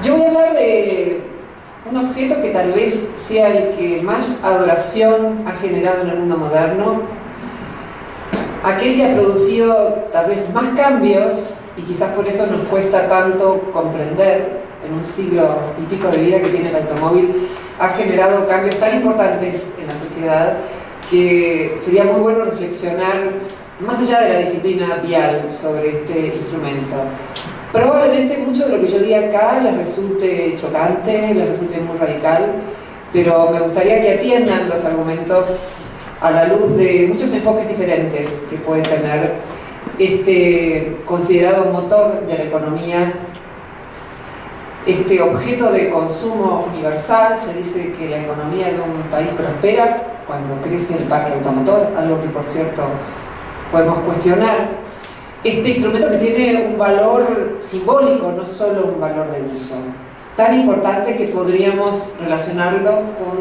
Yo voy a hablar de un objeto que tal vez sea el que más adoración ha generado en el mundo moderno, aquel que ha producido tal vez más cambios y quizás por eso nos cuesta tanto comprender en un siglo y pico de vida que tiene el automóvil, ha generado cambios tan importantes en la sociedad que sería muy bueno reflexionar más allá de la disciplina vial sobre este instrumento. Probablemente mucho de lo que yo diga acá les resulte chocante, les resulte muy radical, pero me gustaría que atiendan los argumentos a la luz de muchos enfoques diferentes que puede tener este considerado motor de la economía, este objeto de consumo universal. Se dice que la economía de un país prospera cuando crece el parque automotor, algo que por cierto podemos cuestionar. Este instrumento que tiene un valor simbólico, no solo un valor de uso, tan importante que podríamos relacionarlo con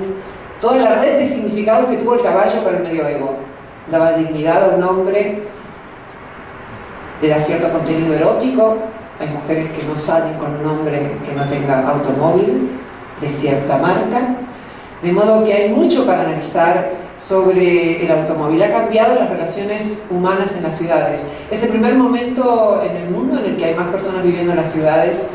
toda la red de significados que tuvo el caballo para el medioevo. Daba dignidad a un hombre, le da cierto contenido erótico. Hay mujeres que no salen con un hombre que no tenga automóvil de cierta marca, de modo que hay mucho para analizar sobre el automóvil. Ha cambiado las relaciones humanas en las ciudades. Es el primer momento en el mundo en el que hay más personas viviendo en las ciudades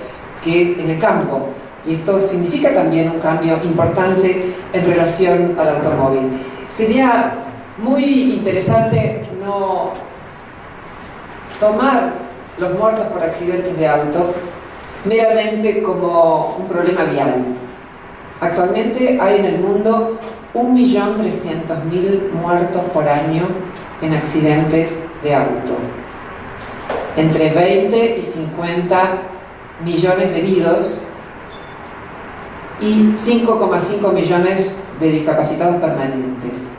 que en el campo, y esto significa también un cambio importante en relación al automóvil. Sería muy interesante no tomar los muertos por accidentes de auto meramente como un problema vial. Actualmente hay en el mundo 1.300.000 muertos por año en accidentes de auto, entre 20 y 50 millones de heridos y 5,5 millones de discapacitados permanentes.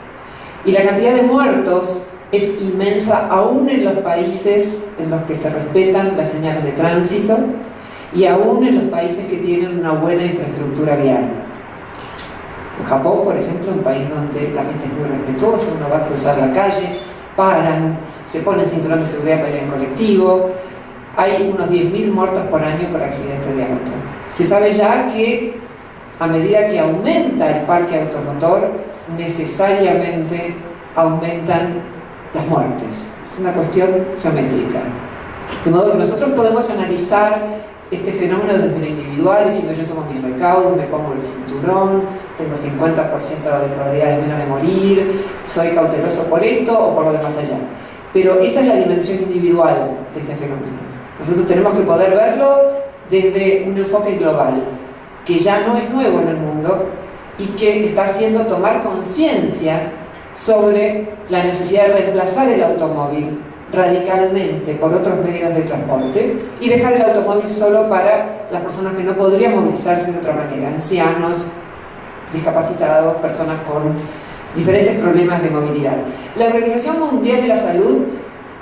Y la cantidad de muertos es inmensa aún en los países en los que se respetan las señales de tránsito y aún en los países que tienen una buena infraestructura vial. En Japón, por ejemplo, un país donde la gente es muy respetuosa, uno va a cruzar la calle, paran, se pone el cinturón de seguridad para ir en colectivo. Hay unos 10.000 muertos por año por accidentes de auto. Se sabe ya que a medida que aumenta el parque automotor, necesariamente aumentan las muertes. Es una cuestión geométrica. De modo que nosotros podemos analizar este fenómeno desde lo individual, diciendo yo tomo mis recaudos, me pongo el cinturón, tengo 50% de probabilidades menos de morir, soy cauteloso por esto o por lo de más allá. Pero esa es la dimensión individual de este fenómeno. Nosotros tenemos que poder verlo desde un enfoque global, que ya no es nuevo en el mundo y que está haciendo tomar conciencia sobre la necesidad de reemplazar el automóvil radicalmente por otros medios de transporte y dejar el automóvil solo para las personas que no podrían movilizarse de otra manera, ancianos, discapacitados, personas con diferentes problemas de movilidad. La Organización Mundial de la Salud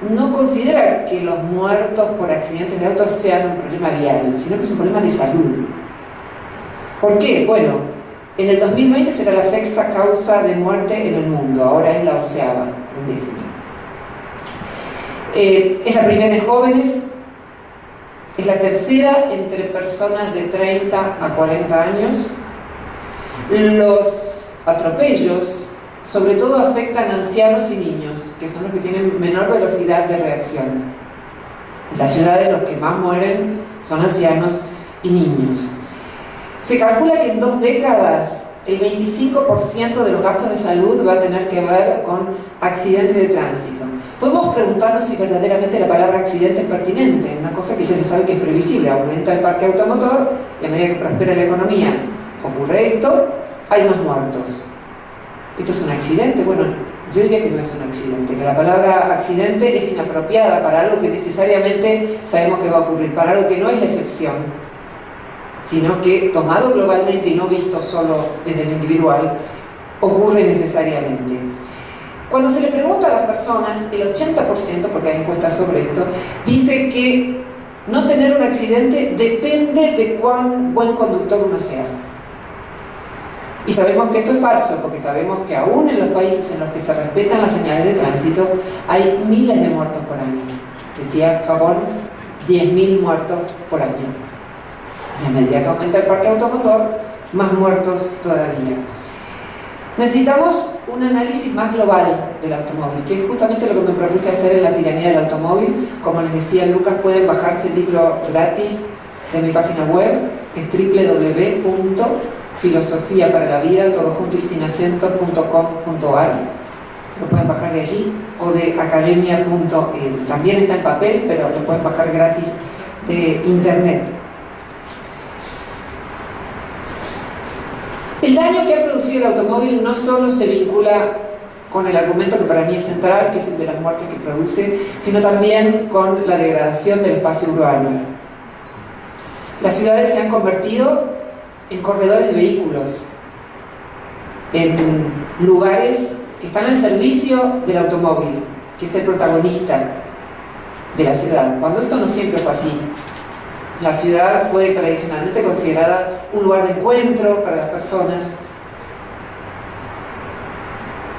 no considera que los muertos por accidentes de autos sean un problema vial, sino que es un problema de salud. ¿Por qué? Bueno, en el 2020 será la 6ª causa de muerte en el mundo, ahora es la 11ª, la 10ª. Es la primera en jóvenes, es la tercera entre personas de 30 a 40 años. Los atropellos sobre todo afectan a ancianos y niños, que son los que tienen menor velocidad de reacción. En las ciudades los que más mueren son ancianos y niños. Se calcula que en 2 décadas el 25% de los gastos de salud va a tener que ver con accidentes de tránsito. Podemos preguntarnos si verdaderamente la palabra accidente es pertinente, una cosa que ya se sabe que es previsible. Aumenta el parque automotor y a medida que prospera la economía ocurre esto, hay más muertos. ¿Esto es un accidente? Bueno, yo diría que no es un accidente, que la palabra accidente es inapropiada para algo que necesariamente sabemos que va a ocurrir, para algo que no es la excepción, sino que tomado globalmente y no visto solo desde lo individual, ocurre necesariamente. Cuando se le pregunta a las personas, el 80%, porque hay encuestas sobre esto, dice que no tener un accidente depende de cuán buen conductor uno sea. Y sabemos que esto es falso, porque sabemos que aún en los países en los que se respetan las señales de tránsito, hay miles de muertos por año. Decía Japón, 10.000 muertos por año. Y a medida que aumenta el parque automotor, más muertos todavía. Necesitamos un análisis más global del automóvil, que es justamente lo que me propuse hacer en la tiranía del automóvil. Como les decía Lucas, pueden bajarse el libro gratis de mi página web, es www.filosofiaparalavida, todo junto y sin acento.com.ar. Se lo pueden bajar de allí, o de academia.edu. También está en papel, pero lo pueden bajar gratis de internet. El daño que ha producido el automóvil no solo se vincula con el argumento que para mí es central, que es el de las muertes que produce, sino también con la degradación del espacio urbano. Las ciudades se han convertido en corredores de vehículos, en lugares que están al servicio del automóvil, que es el protagonista de la ciudad, cuando esto no siempre fue así. La ciudad fue tradicionalmente considerada un lugar de encuentro para las personas.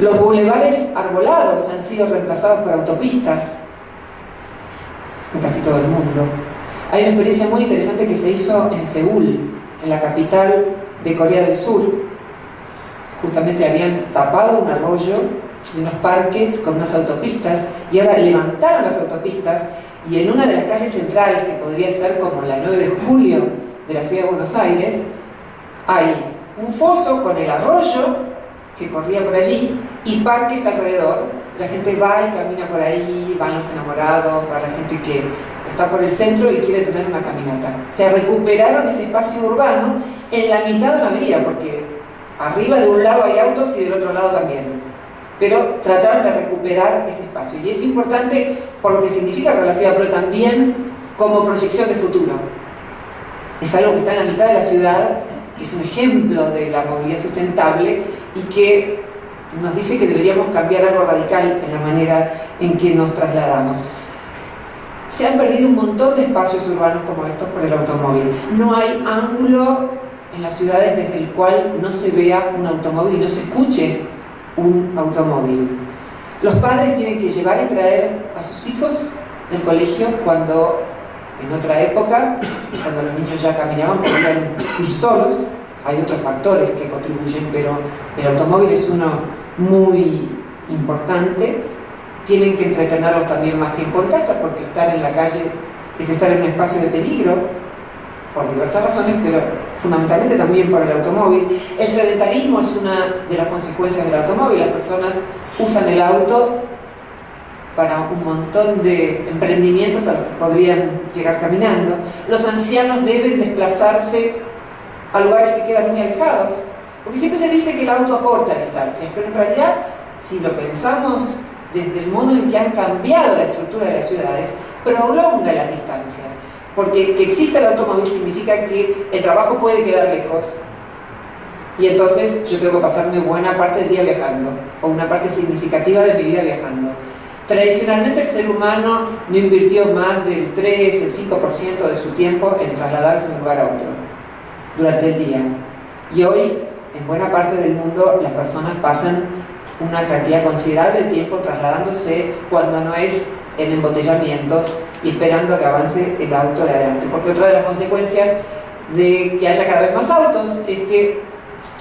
Los bulevares arbolados han sido reemplazados por autopistas en casi todo el mundo. Hay una experiencia muy interesante que se hizo en Seúl, en la capital de Corea del Sur. Justamente habían tapado un arroyo y unos parques con unas autopistas, y ahora levantaron las autopistas, y en una de las calles centrales, que podría ser como la 9 de julio de la ciudad de Buenos Aires, hay un foso con el arroyo que corría por allí y parques alrededor. La gente va y camina por ahí, van los enamorados, va la gente que está por el centro y quiere tener una caminata. O sea, recuperaron ese espacio urbano en la mitad de una avenida, porque arriba de un lado hay autos y del otro lado también. Pero trataron de recuperar ese espacio. Y es importante por lo que significa para la ciudad, pero también como proyección de futuro. Es algo que está en la mitad de la ciudad, que es un ejemplo de la movilidad sustentable y que nos dice que deberíamos cambiar algo radical en la manera en que nos trasladamos. Se han perdido un montón de espacios urbanos como estos por el automóvil. No hay ángulo en las ciudades desde el cual no se vea un automóvil y no se escuche un automóvil. Los padres tienen que llevar y traer a sus hijos del colegio cuando, en otra época, cuando los niños ya caminaban, podían ir solos. Hay otros factores que contribuyen, pero el automóvil es uno muy importante. Tienen que entretenerlos también más tiempo en casa, porque estar en la calle es estar en un espacio de peligro, por diversas razones, pero fundamentalmente también por el automóvil. El sedentarismo es una de las consecuencias del automóvil. Las personas usan el auto para un montón de emprendimientos a los que podrían llegar caminando. Los ancianos deben desplazarse a lugares que quedan muy alejados, porque siempre se dice que el auto acorta distancias, pero en realidad, si lo pensamos desde el modo en que han cambiado la estructura de las ciudades, prolonga las distancias. Porque que exista el automóvil significa que el trabajo puede quedar lejos y entonces yo tengo que pasarme buena parte del día viajando, o una parte significativa de mi vida viajando. Tradicionalmente el ser humano no invirtió más del 3, el 5% de su tiempo en trasladarse de un lugar a otro durante el día. Y hoy, en buena parte del mundo, las personas pasan una cantidad considerable de tiempo trasladándose, cuando no es en embotellamientos y esperando a que avance el auto de adelante. Porque otra de las consecuencias de que haya cada vez más autos es que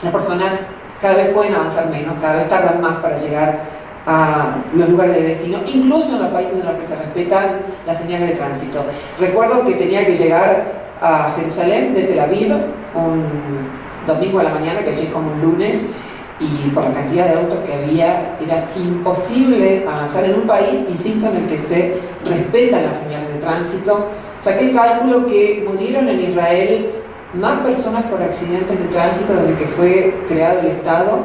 las personas cada vez pueden avanzar menos, cada vez tardan más para llegar a los lugares de destino, incluso en los países en los que se respetan las señales de tránsito. Recuerdo que tenía que llegar a Jerusalén de Tel Aviv un domingo a la mañana, que allí es como un lunes, y por la cantidad de autos que había era imposible avanzar en un país, insisto, en el que se respetan las señales de tránsito. Saqué el cálculo que murieron en Israel más personas por accidentes de tránsito desde que fue creado el Estado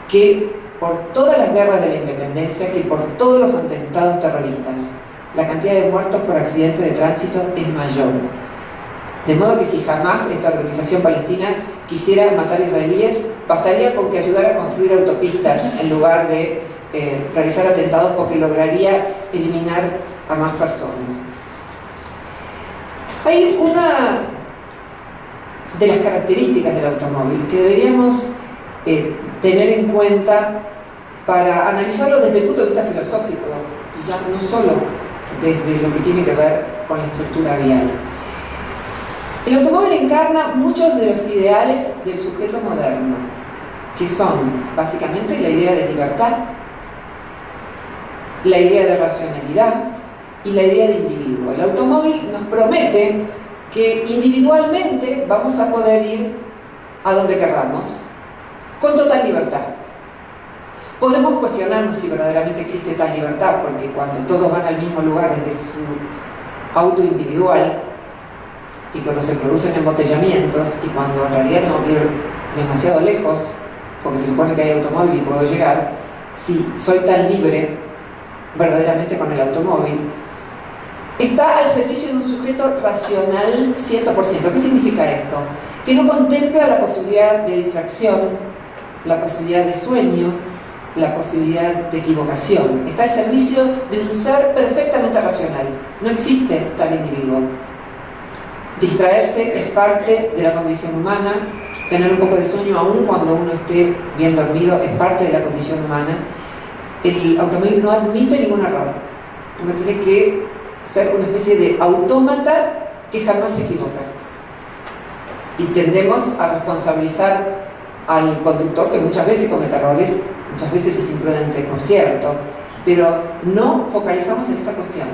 que por todas las guerras de la independencia, que por todos los atentados terroristas. La cantidad de muertos por accidentes de tránsito es mayor. De modo que si jamás esta organización palestina quisiera matar israelíes, bastaría con que ayudara a construir autopistas en lugar de realizar atentados, porque lograría eliminar a más personas. Hay una de las características del automóvil que deberíamos tener en cuenta para analizarlo desde el punto de vista filosófico, y ya no solo desde lo que tiene que ver con la estructura vial. El automóvil encarna muchos de los ideales del sujeto moderno, que son básicamente la idea de libertad, la idea de racionalidad y la idea de individuo. El automóvil nos promete que individualmente vamos a poder ir a donde querramos, con total libertad. Podemos cuestionarnos si verdaderamente existe tal libertad, porque cuando todos van al mismo lugar desde su auto individual, y cuando se producen embotellamientos, y cuando en realidad tengo que ir demasiado lejos, porque se supone que hay automóvil y puedo llegar, si soy tan libre verdaderamente con el automóvil, está al servicio de un sujeto racional 100%. ¿Qué significa esto? Que no contempla la posibilidad de distracción, la posibilidad de sueño, la posibilidad de equivocación. Está al servicio de un ser perfectamente racional. No existe tal individuo. Distraerse es parte de la condición humana. Tener un poco de sueño, aún cuando uno esté bien dormido, es parte de la condición humana. El automóvil no admite ningún error. Uno tiene que ser una especie de autómata que jamás se equivoca. Y tendemos a responsabilizar al conductor, que muchas veces comete errores, muchas veces es imprudente, por cierto, pero no focalizamos en esta cuestión.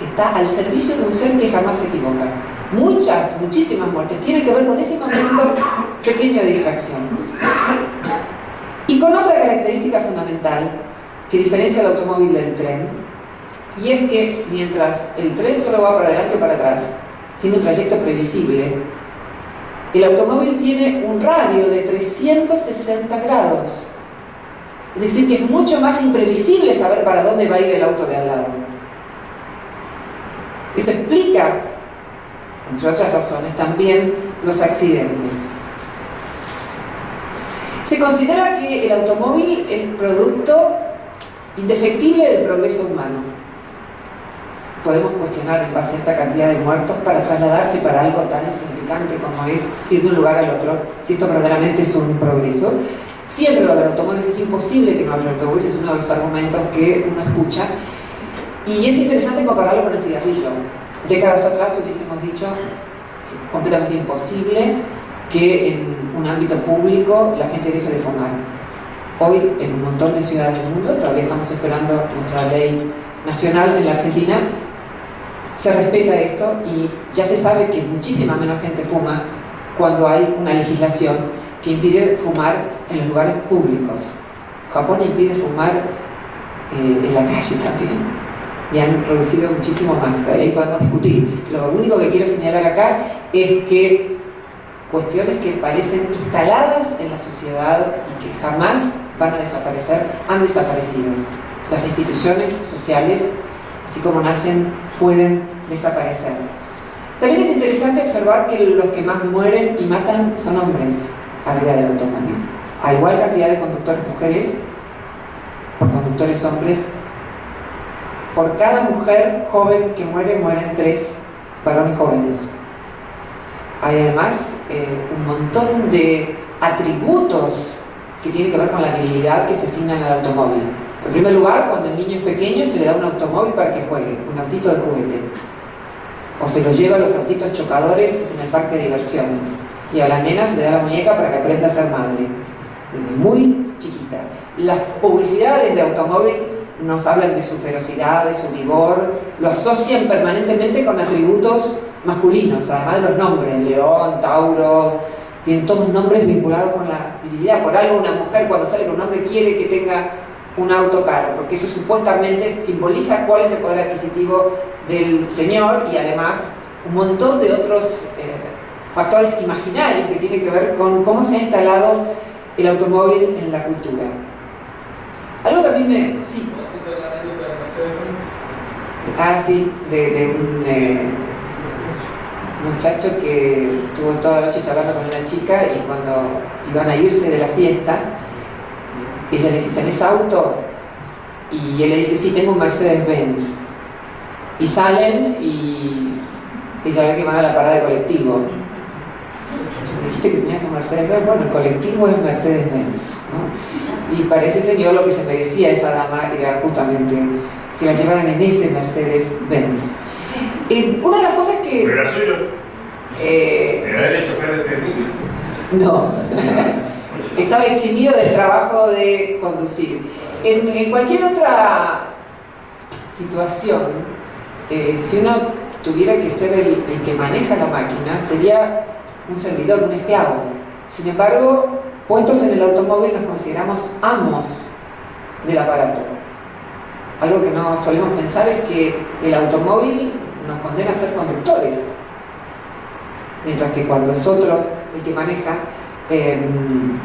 Está al servicio de un ser que jamás se equivoca. Muchísimas muertes tienen que ver con ese momento pequeño de distracción. Y con otra característica fundamental que diferencia el automóvil del tren, y es que mientras el tren solo va para adelante o para atrás, tiene un trayecto previsible, el automóvil tiene un radio de 360 grados. Es decir, que es mucho más imprevisible saber para dónde va a ir el auto de al lado. Esto explica, entre otras razones, también los accidentes. Se considera que el automóvil es producto indefectible del progreso humano. Podemos cuestionar en base a esta cantidad de muertos para trasladarse para algo tan insignificante como es ir de un lugar al otro, si esto verdaderamente es un progreso. Siempre va a haber automóviles, es imposible que no haya automóviles, es uno de los argumentos que uno escucha. Y es interesante compararlo con el cigarrillo. Décadas atrás hubiésemos dicho, sí, completamente imposible que en un ámbito público la gente deje de fumar. Hoy, en un montón de ciudades del mundo, todavía estamos esperando nuestra ley nacional en la Argentina, se respeta esto y ya se sabe que muchísima menos gente fuma cuando hay una legislación que impide fumar en los lugares públicos. Japón impide fumar en la calle también. Y han reducido muchísimo más. Ahí podemos discutir. Lo único que quiero señalar acá es que cuestiones que parecen instaladas en la sociedad y que jamás van a desaparecer, han desaparecido. Las instituciones sociales, así como nacen, pueden desaparecer. También es interesante observar que los que más mueren y matan son hombres arriba del automóvil. A igual cantidad de conductores mujeres por conductores hombres. Por cada mujer joven que muere, mueren 3 varones jóvenes. Hay además un montón de atributos que tienen que ver con la virilidad que se asignan al automóvil. En primer lugar, cuando el niño es pequeño se le da un automóvil para que juegue, un autito de juguete. O se lo lleva a los autitos chocadores en el parque de diversiones. Y a la nena se le da la muñeca para que aprenda a ser madre, desde muy chiquita. Las publicidades de automóvil nos hablan de su ferocidad, de su vigor, lo asocian permanentemente con atributos masculinos, además de los nombres, león, tauro, tienen todos nombres vinculados con la virilidad. Por algo una mujer cuando sale con un hombre quiere que tenga un auto caro, porque eso supuestamente simboliza cuál es el poder adquisitivo del señor y además un montón de otros factores imaginarios que tienen que ver con cómo se ha instalado el automóvil en la cultura. Algo que a mí me... Sí. Ah, sí, de un muchacho que estuvo toda la noche charlando con una chica y cuando iban a irse de la fiesta, ella le dice, ¿tenés auto? Y él le dice, sí, tengo un Mercedes-Benz. Y salen y ella ve que van a la parada de colectivo. Me dijiste que tenías un Mercedes-Benz. Bueno, el colectivo es Mercedes-Benz, ¿no? Y para ese señor lo que se merecía esa dama era justamente que la llevaran en ese Mercedes-Benz. Una de las cosas que... ¿Era suyo? ¿Pero era el chofer de Termini? No. Estaba eximido del trabajo de conducir. En cualquier otra situación, si uno tuviera que ser el que maneja la máquina, sería un servidor, un esclavo. Sin embargo, puestos en el automóvil nos consideramos amos del aparato. Algo que no solemos pensar es que el automóvil nos condena a ser conductores, mientras que cuando es otro el que maneja,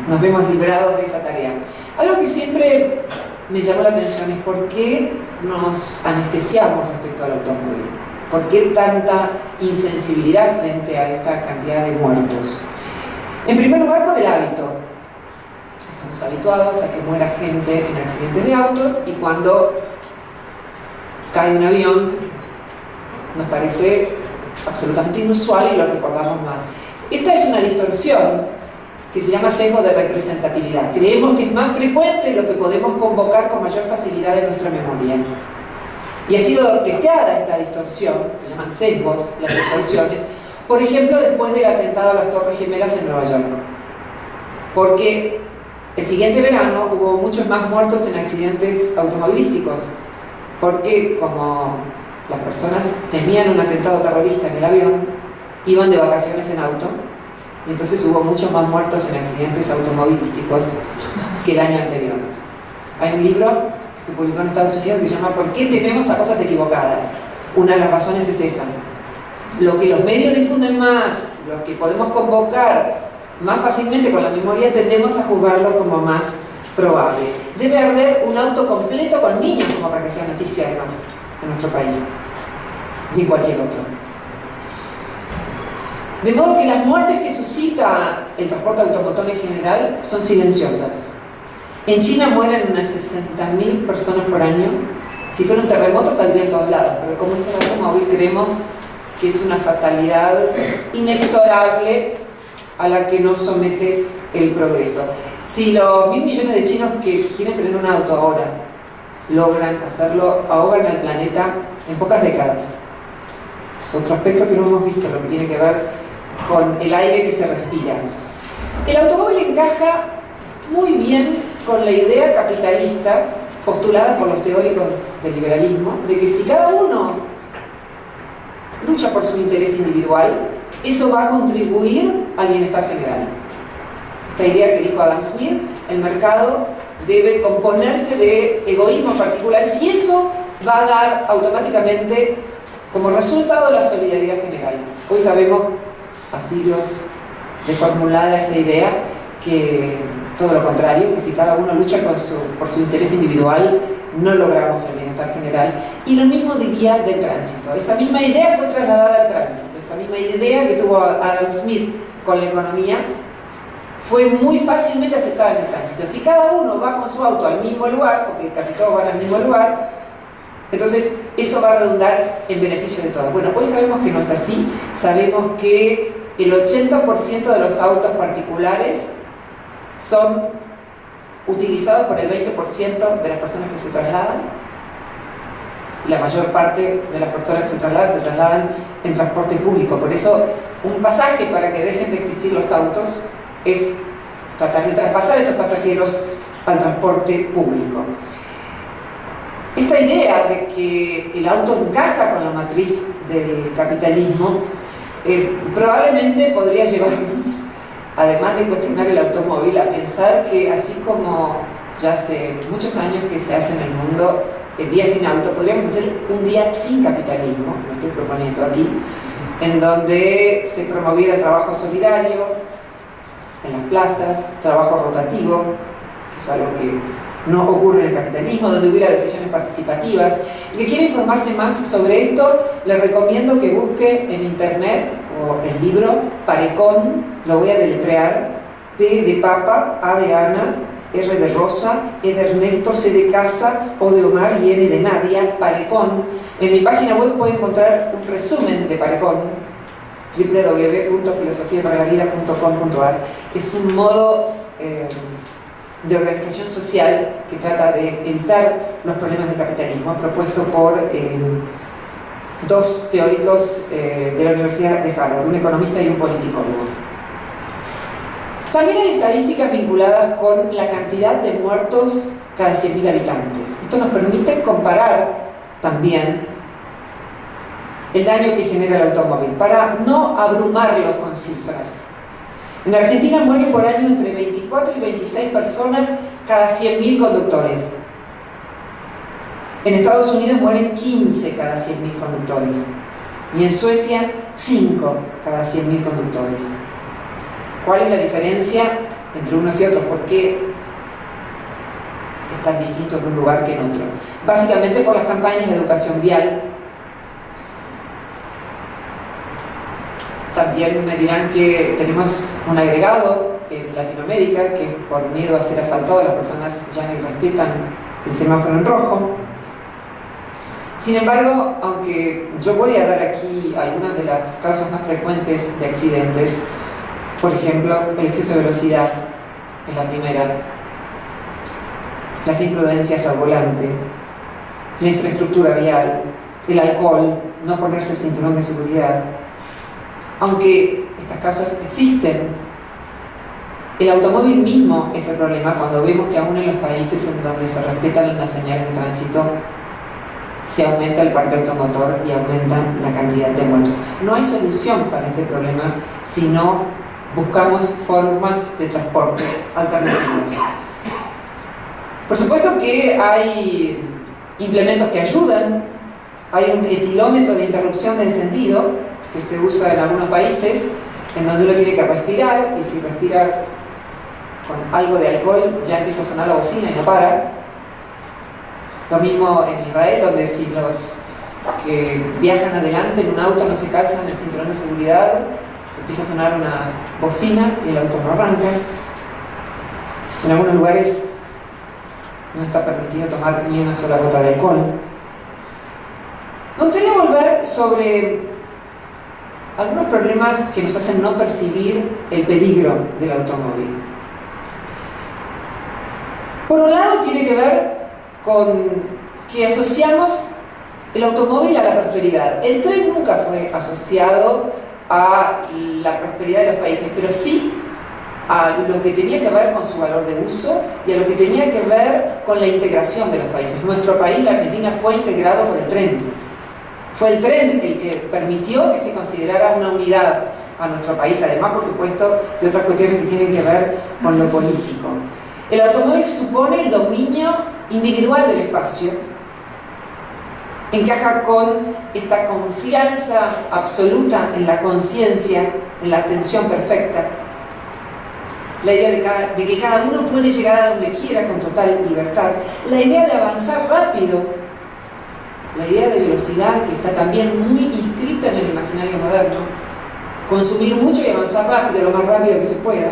nos vemos librados de esa tarea. Algo que siempre me llamó la atención es por qué nos anestesiamos respecto al automóvil, por qué tanta insensibilidad frente a esta cantidad de muertos. En primer lugar, por el hábito. Estamos habituados a que muera gente en accidentes de auto y cuando cae un avión nos parece absolutamente inusual y lo recordamos más. Esta es una distorsión que se llama sesgo de representatividad. Creemos que es más frecuente lo que podemos convocar con mayor facilidad en nuestra memoria. Y ha sido testeada esta distorsión, se llaman sesgos, las distorsiones, por ejemplo, después del atentado a las Torres Gemelas en Nueva York. Porque el siguiente verano hubo muchos más muertos en accidentes automovilísticos, porque como las personas temían un atentado terrorista en el avión, iban de vacaciones en auto, y entonces hubo muchos más muertos en accidentes automovilísticos que el año anterior. Hay un libro que se publicó en Estados Unidos que se llama ¿Por qué tememos a cosas equivocadas? Una de las razones es esa. Lo que los medios difunden más, lo que podemos convocar más fácilmente con la memoria, tendemos a juzgarlo como más probable. Debe arder un auto completo con niños como para que sea noticia además en nuestro país y en cualquier otro. De modo que las muertes que suscita el transporte automotor en general son silenciosas. En China mueren unas 60.000 personas por año. Si fuera un terremoto saldría en todos lados, pero como es el automóvil creemos que es una fatalidad inexorable a la que nos somete el progreso. Si los 1.000 millones de chinos que quieren tener un auto ahora logran hacerlo, ahogan al planeta en pocas décadas. Es otro aspecto que no hemos visto, lo que tiene que ver con el aire que se respira. El automóvil encaja muy bien con la idea capitalista postulada por los teóricos del liberalismo, de que si cada uno lucha por su interés individual, eso va a contribuir al bienestar general. Esta idea que dijo Adam Smith, el mercado debe componerse de egoísmos particulares y eso va a dar automáticamente como resultado la solidaridad general. Hoy sabemos, a siglos de formulada esa idea, que todo lo contrario, que si cada uno lucha por su interés individual, no logramos el bienestar general. Y lo mismo diría del tránsito. Esa misma idea fue trasladada al tránsito. Esa misma idea que tuvo Adam Smith con la economía fue muy fácilmente aceptada en el tránsito. Si cada uno va con su auto al mismo lugar, porque casi todos van al mismo lugar, entonces eso va a redundar en beneficio de todos. Bueno, hoy sabemos que no es así. Sabemos que el 80% de los autos particulares son utilizados por el 20% de las personas que se trasladan. Y la mayor parte de las personas que se trasladan en transporte público. Por eso, un pasaje para que dejen de existir los autos es tratar de traspasar esos pasajeros al transporte público. Esta idea de que el auto encaja con la matriz del capitalismo probablemente podría llevarnos, además de cuestionar el automóvil, a pensar que así como ya hace muchos años que se hace en el mundo el día sin auto, podríamos hacer un día sin capitalismo, lo estoy proponiendo aquí, en donde se promoviera el trabajo solidario en las plazas, trabajo rotativo, que es algo que no ocurre en el capitalismo, donde hubiera decisiones participativas. El que quiera informarse más sobre esto, le recomiendo que busque en internet o el libro Parecón, lo voy a deletrear, P de papa, A de Ana, R de Rosa, E de Ernesto, C de Casa, O de Omar y N de Nadia, Parecón. En mi página web puede encontrar un resumen de Parecón, www.filosofiaparlavida.com.ar. Es un modo de organización social que trata de evitar los problemas del capitalismo, propuesto por dos teóricos de la Universidad de Harvard, un economista y un politicólogo. También hay estadísticas vinculadas con la cantidad de muertos cada 100.000 habitantes. Esto nos permite comparar también el daño que genera el automóvil, para no abrumarlos con cifras. En Argentina mueren por año entre 24 y 26 personas cada 100.000 conductores. En Estados Unidos mueren 15 cada 100.000 conductores. Y en Suecia, 5 cada 100.000 conductores. ¿Cuál es la diferencia entre unos y otros? ¿Por qué es tan distinto en un lugar que en otro? Básicamente por las campañas de educación vial. También me dirán que tenemos un agregado en Latinoamérica que por miedo a ser asaltado las personas ya no respetan el semáforo en rojo. Sin embargo, aunque yo voy a dar aquí algunas de las causas más frecuentes de accidentes, por ejemplo, el exceso de velocidad es la primera, las imprudencias al volante, la infraestructura vial, el alcohol, no ponerse el cinturón de seguridad. Aunque estas causas existen, el automóvil mismo es el problema cuando vemos que aún en los países en donde se respetan las señales de tránsito se aumenta el parque automotor y aumenta la cantidad de muertos. No hay solución para este problema si no buscamos formas de transporte alternativas. Por supuesto que hay implementos que ayudan. Hay un etilómetro de interrupción de encendido que se usa en algunos países, en donde uno tiene que respirar, y si respira con algo de alcohol ya empieza a sonar la bocina y no para. Lo mismo en Israel, donde si los que viajan adelante en un auto no se calzan el cinturón de seguridad, empieza a sonar una bocina y el auto no arranca. En algunos lugares no está permitido tomar ni una sola gota de alcohol. Me gustaría volver sobre algunos problemas que nos hacen no percibir el peligro del automóvil. Por un lado, tiene que ver con que asociamos el automóvil a la prosperidad. El tren nunca fue asociado a la prosperidad de los países, pero sí a lo que tenía que ver con su valor de uso y a lo que tenía que ver con la integración de los países. Nuestro país, la Argentina, fue integrado por el tren. Fue el tren el que permitió que se considerara una unidad a nuestro país, además, por supuesto, de otras cuestiones que tienen que ver con lo político. El automóvil supone el dominio individual del espacio, encaja con esta confianza absoluta en la conciencia, en la atención perfecta, la idea de que cada uno puede llegar a donde quiera con total libertad, la idea de avanzar rápido, la idea de velocidad que está también muy inscrita en el imaginario moderno, consumir mucho y avanzar rápido, lo más rápido que se pueda.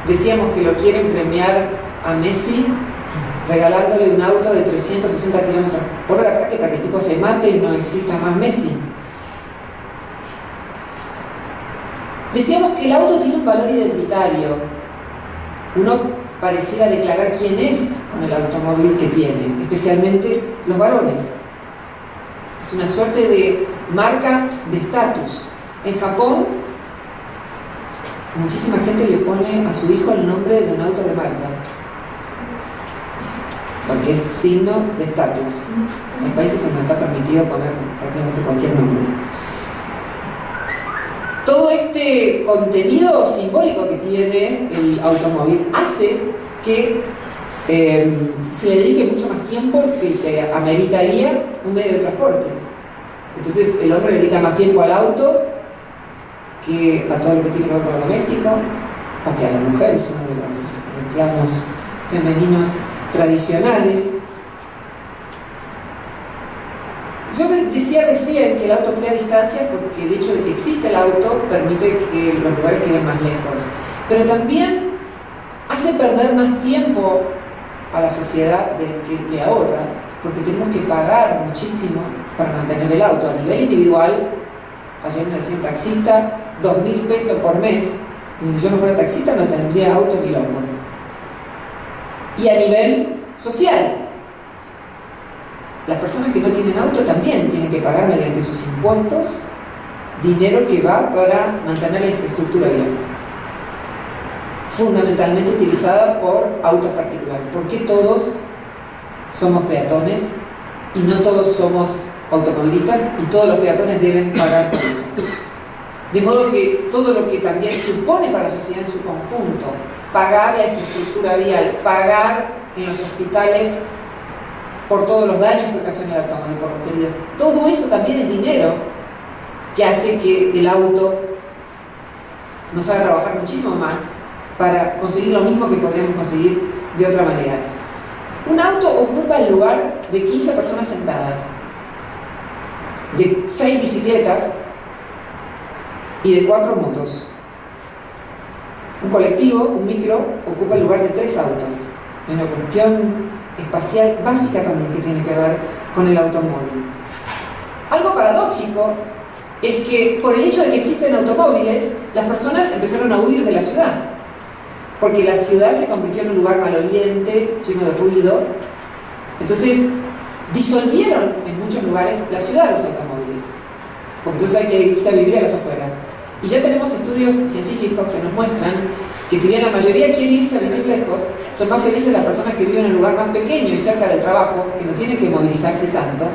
Decíamos que lo quieren premiar a Messi regalándole un auto de 360 km por hora para que el tipo se mate y no exista más Messi. Decíamos que el auto tiene un valor identitario. Uno pareciera declarar quién es con el automóvil que tiene, especialmente los varones. Es una suerte de marca de estatus. En Japón, muchísima gente le pone a su hijo el nombre de un auto de marca, porque es signo de estatus. Hay países en donde está permitido poner prácticamente cualquier nombre. Todo este contenido simbólico que tiene el automóvil hace que se le dedique mucho más tiempo que el que ameritaría un medio de transporte. Entonces el hombre le dedica más tiempo al auto que a todo lo que tiene que ver con lo doméstico, o que a la mujer, es uno de los reclamos femeninos tradicionales. Yo decía recién que el auto crea distancias porque el hecho de que exista el auto permite que los lugares queden más lejos, pero también hace perder más tiempo a la sociedad del que le ahorra, porque tenemos que pagar muchísimo para mantener el auto. A nivel individual, ayer me decía un taxista, 2.000 pesos por mes, y si yo no fuera taxista no tendría auto ni loco. Y a nivel social, las personas que no tienen auto también tienen que pagar mediante sus impuestos dinero que va para mantener la infraestructura vial, fundamentalmente utilizada por autos particulares. ¿Por qué todos somos peatones y no todos somos automovilistas y todos los peatones deben pagar por eso? De modo que todo lo que también supone para la sociedad en su conjunto, pagar la infraestructura vial, pagar en los hospitales por todos los daños que ocasiona el automóvil, por los heridos, todo eso también es dinero que hace que el auto nos haga trabajar muchísimo más para conseguir lo mismo que podríamos conseguir de otra manera. Un auto ocupa el lugar de 15 personas sentadas, de 6 bicicletas y de 4 motos. Un colectivo, un micro, ocupa el lugar de 3 autos. Es una cuestión espacial básica también que tiene que ver con el automóvil. Algo paradójico es que por el hecho de que existen automóviles, las personas empezaron a huir de la ciudad, porque la ciudad se convirtió en un lugar maloliente, lleno de ruido. Entonces disolvieron en muchos lugares la ciudad los automóviles, porque entonces hay que irse a vivir a las afueras. Y ya tenemos estudios científicos que nos muestran que si bien la mayoría quiere irse a vivir lejos, son más felices las personas que viven en un lugar más pequeño y cerca del trabajo, que no tienen que movilizarse tanto,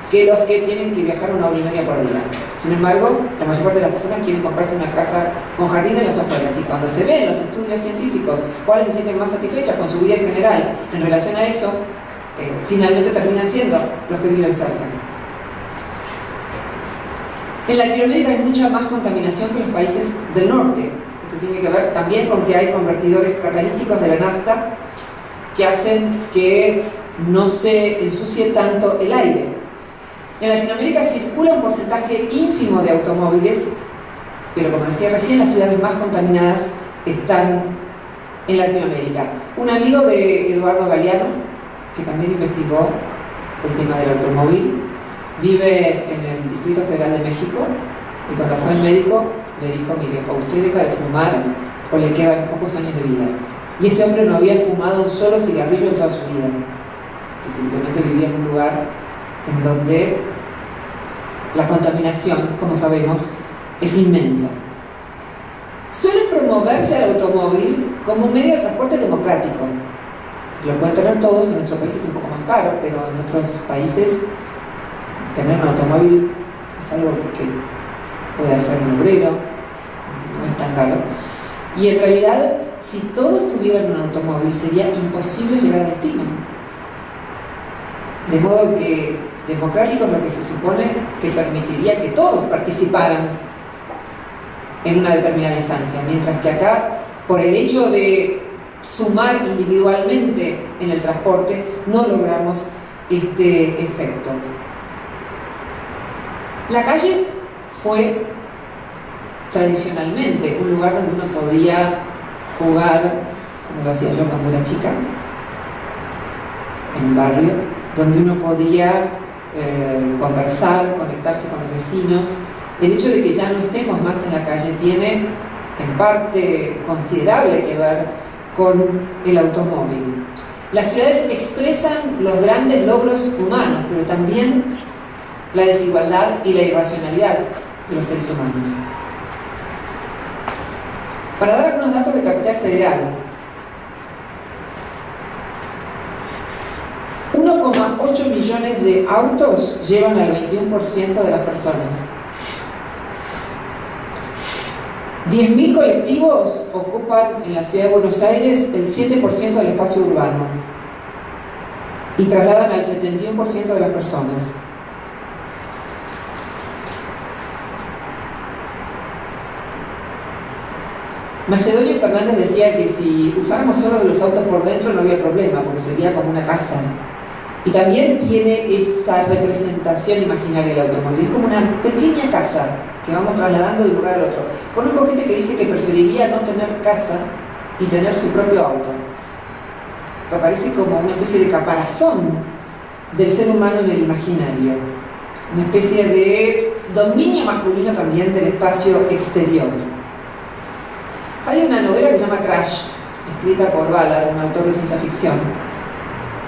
que los que tienen que viajar 1 hora y media por día. Sin embargo, la mayor parte de las personas quieren comprarse una casa con jardín en las afueras, y cuando se ven los estudios científicos cuáles se sienten más satisfechas con su vida en general en relación a eso, finalmente terminan siendo los que viven cerca. En Latinoamérica hay mucha más contaminación que en los países del norte. Esto tiene que ver también con que hay convertidores catalíticos de la nafta que hacen que no se ensucie tanto el aire. En Latinoamérica circula un porcentaje ínfimo de automóviles, pero como decía recién, las ciudades más contaminadas están en Latinoamérica. Un amigo de Eduardo Galeano, que también investigó el tema del automóvil, vive en el Distrito Federal de México, y cuando fue al médico le dijo: mire, o usted deja de fumar o le quedan pocos años de vida. Y este hombre no había fumado un solo cigarrillo en toda su vida, que simplemente vivía en un lugar en donde la contaminación, como sabemos, es inmensa. Suele promoverse al automóvil como un medio de transporte democrático. Lo pueden tener todos, en nuestro país es un poco más caro, pero en otros países tener un automóvil es algo que puede hacer un obrero, no es tan caro. Y en realidad, si todos tuvieran un automóvil, sería imposible llegar a destino. De modo que democrático es lo que se supone que permitiría que todos participaran en una determinada instancia, mientras que acá, por el hecho de sumar individualmente en el transporte, no logramos este efecto. La calle fue tradicionalmente un lugar donde uno podía jugar, como lo hacía yo cuando era chica, en un barrio, donde uno podía conversar, conectarse con los vecinos. El hecho de que ya no estemos más en la calle tiene en parte considerable que ver con el automóvil. Las ciudades expresan los grandes logros humanos, pero también la desigualdad y la irracionalidad de los seres humanos. Para dar algunos datos de Capital Federal, 1,8 millones de autos llevan al 21% de las personas. 10.000 colectivos ocupan en la ciudad de Buenos Aires el 7% del espacio urbano y trasladan al 71% de las personas. Macedonio Fernández decía que si usáramos solo los autos por dentro no había problema, porque sería como una casa. Y también tiene esa representación imaginaria del automóvil. Es como una pequeña casa que vamos trasladando de un lugar al otro. Conozco gente que dice que preferiría no tener casa y tener su propio auto. Me parece como una especie de caparazón del ser humano en el imaginario. Una especie de dominio masculino también del espacio exterior. Hay una novela que se llama Crash, escrita por Ballard, un autor de ciencia ficción,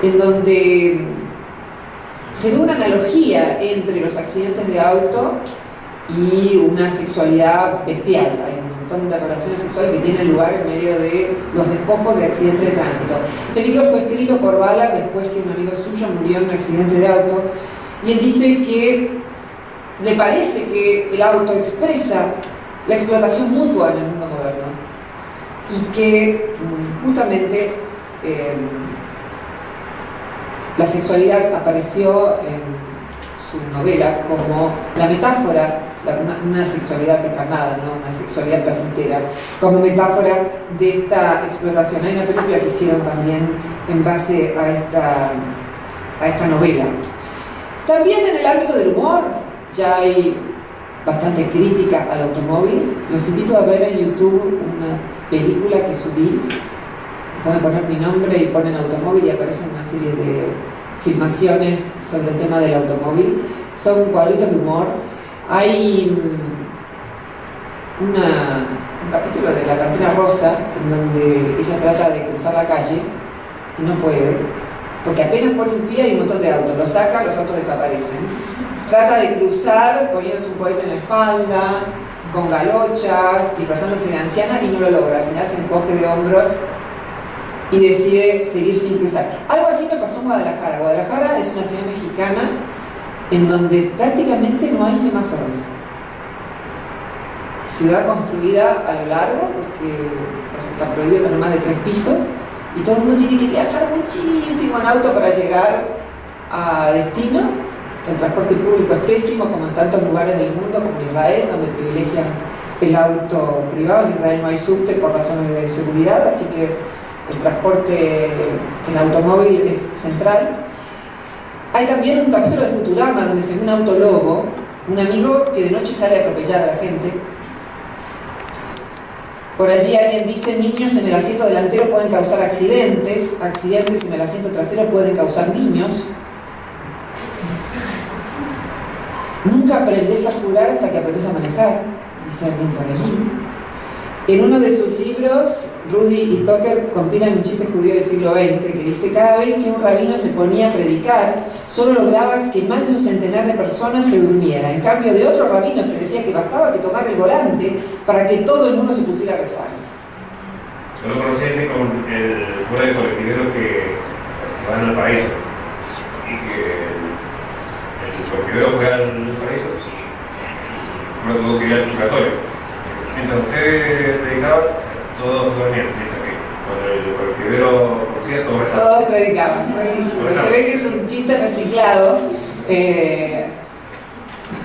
en donde se ve una analogía entre los accidentes de auto y una sexualidad bestial. Hay un montón de relaciones sexuales que tienen lugar en medio de los despojos de accidentes de tránsito. Este libro fue escrito por Ballard después que un amigo suyo murió en un accidente de auto, y él dice que le parece que el auto expresa la explotación mutua en el mundo moderno y que justamente la sexualidad apareció en su novela como la metáfora, una sexualidad descarnada, ¿no? Una sexualidad placentera, como metáfora de esta explotación. Hay una película que hicieron también en base a esta novela. También en el ámbito del humor ya hay bastante crítica al automóvil. Los invito a ver en YouTube una película que subí. Pueden poner mi nombre y ponen automóvil y aparecen una serie de filmaciones sobre el tema del automóvil. Son cuadritos de humor. Hay un capítulo de La Pantera Rosa en donde ella trata de cruzar la calle y no puede, porque apenas pone un pie hay un montón de autos, lo saca, los autos desaparecen. Trata de cruzar poniéndose un cohete en la espalda, con galochas, disfrazándose de anciana y no lo logra. Al final se encoge de hombros y decide seguir sin cruzar. Algo así me pasó en Guadalajara. Guadalajara es una ciudad mexicana en donde prácticamente no hay semáforos. Ciudad construida a lo largo, porque está prohibido tener más de 3 pisos, y todo el mundo tiene que viajar muchísimo en auto para llegar a destino. El transporte público es pésimo, como en tantos lugares del mundo, como en Israel, donde privilegian el auto privado. En Israel no hay subte por razones de seguridad, así que el transporte en automóvil es central. Hay también un capítulo de Futurama donde se ve un auto lobo, un amigo que de noche sale a atropellar a la gente. Por allí alguien dice: niños en el asiento delantero pueden causar accidentes, accidentes en el asiento trasero pueden causar niños. Nunca aprendes a jurar hasta que aprendes a manejar, dice alguien por allí. En uno de sus libros, Rudy y Tucker compilan un chiste judío del siglo XX que dice: cada vez que un rabino se ponía a predicar, solo lograba que más de un centenar de personas se durmiera. En cambio, de otro rabino se decía que bastaba que tomara el volante para que todo el mundo se pusiera a rezar. Yo lo conocí ese con el cura de colectiveros que van al paraíso. Y que el colectivero fue al paraíso, pues, y no tuvo que ir al purgatorio. Mientras ustedes predicaban, todos dormían. Mientras que cuando el colectivero conocía, todos rezaban. Todos predicaban, buenísimo. Se ve que es un chiste reciclado